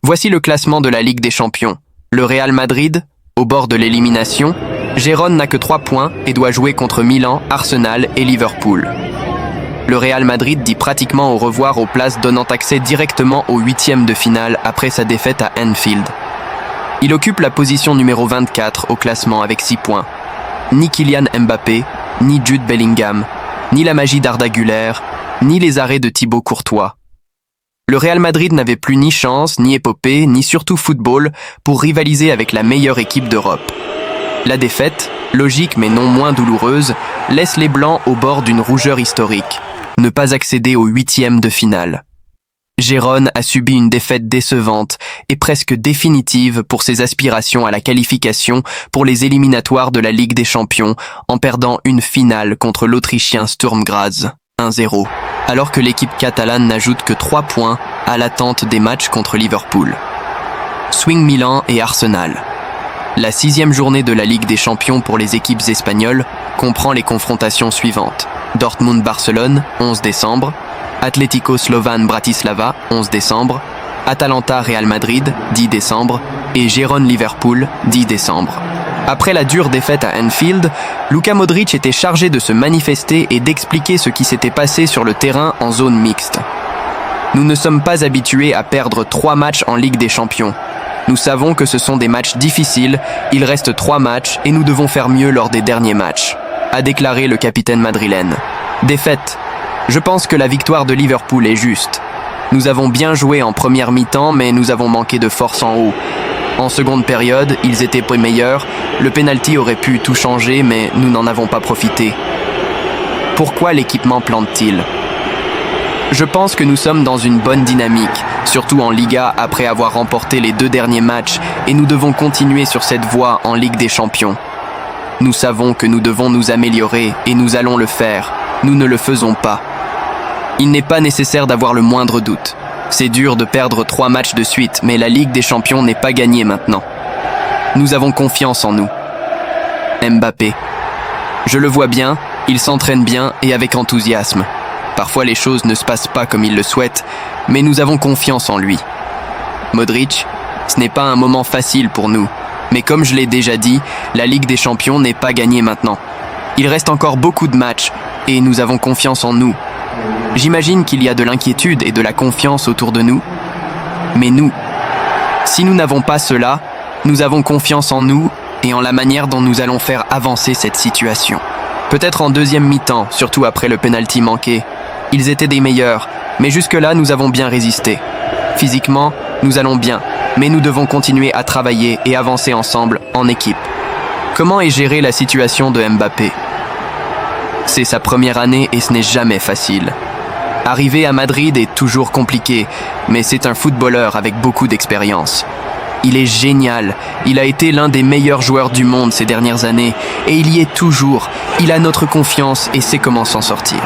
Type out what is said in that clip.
Voici le classement de la Ligue des Champions. Le Real Madrid, au bord de l'élimination, Gérone n'a que 3 points et doit jouer contre Milan, Arsenal et Liverpool. Le Real Madrid dit pratiquement au revoir aux places donnant accès directement aux 8e de finale après sa défaite à Anfield. Il occupe la position numéro 24 au classement avec 6 points. Ni Kylian Mbappé, ni Jude Bellingham, ni la magie d'Arda Güler, ni les arrêts de Thibaut Courtois. Le Real Madrid n'avait plus ni chance, ni épopée, ni surtout football pour rivaliser avec la meilleure équipe d'Europe. La défaite, logique mais non moins douloureuse, laisse les Blancs au bord d'une rougeur historique, ne pas accéder aux 8e de finale. Gérone a subi une défaite décevante et presque définitive pour ses aspirations à la qualification pour les éliminatoires de la Ligue des Champions en perdant une finale contre l'Autrichien Sturm Graz, 1-0, alors que l'équipe catalane n'ajoute que 3 points à l'attente des matchs contre Liverpool. Swing Milan et Arsenal. La 6e journée de la Ligue des Champions pour les équipes espagnoles comprend les confrontations suivantes. Dortmund-Barcelone, 11 décembre. Atlético Slovan-Bratislava, 11 décembre. Atalanta-Real Madrid, 10 décembre. Et Gérone-Liverpool, 10 décembre. Après la dure défaite à Anfield, Luka Modric était chargé de se manifester et d'expliquer ce qui s'était passé sur le terrain en zone mixte. Nous ne sommes pas habitués à perdre 3 matchs en Ligue des Champions. Nous savons que ce sont des matchs difficiles, il reste 3 matchs et nous devons faire mieux lors des derniers matchs, a déclaré le capitaine madrilène. Défaite. Je pense que la victoire de Liverpool est juste. Nous avons bien joué en première mi-temps, mais nous avons manqué de force en haut. En seconde période, ils étaient peu meilleurs, le penalty aurait pu tout changer, mais nous n'en avons pas profité. Pourquoi l'équipement plante-t-il ? Je pense que nous sommes dans une bonne dynamique, surtout en Liga après avoir remporté les 2 derniers matchs, et nous devons continuer sur cette voie en Ligue des Champions. Nous savons que nous devons nous améliorer, et nous allons le faire. Nous ne le faisons pas. Il n'est pas nécessaire d'avoir le moindre doute. C'est dur de perdre 3 matchs de suite, mais la Ligue des Champions n'est pas gagnée maintenant. Nous avons confiance en nous. Mbappé. Je le vois bien, il s'entraîne bien et avec enthousiasme. Parfois les choses ne se passent pas comme il le souhaite, mais nous avons confiance en lui. Modric, ce n'est pas un moment facile pour nous. Mais comme je l'ai déjà dit, la Ligue des Champions n'est pas gagnée maintenant. Il reste encore beaucoup de matchs et nous avons confiance en nous. J'imagine qu'il y a de l'inquiétude et de la confiance autour de nous. Mais nous, si nous n'avons pas cela, nous avons confiance en nous et en la manière dont nous allons faire avancer cette situation. Peut-être en deuxième mi-temps, surtout après le penalty manqué. Ils étaient des meilleurs, mais jusque-là, nous avons bien résisté. Physiquement, nous allons bien, mais nous devons continuer à travailler et avancer ensemble, en équipe. Comment est gérée la situation de Mbappé ? C'est sa première année et ce n'est jamais facile. Arriver à Madrid est toujours compliqué, mais c'est un footballeur avec beaucoup d'expérience. Il est génial, il a été l'un des meilleurs joueurs du monde ces dernières années, et il y est toujours. Il a notre confiance et sait comment s'en sortir.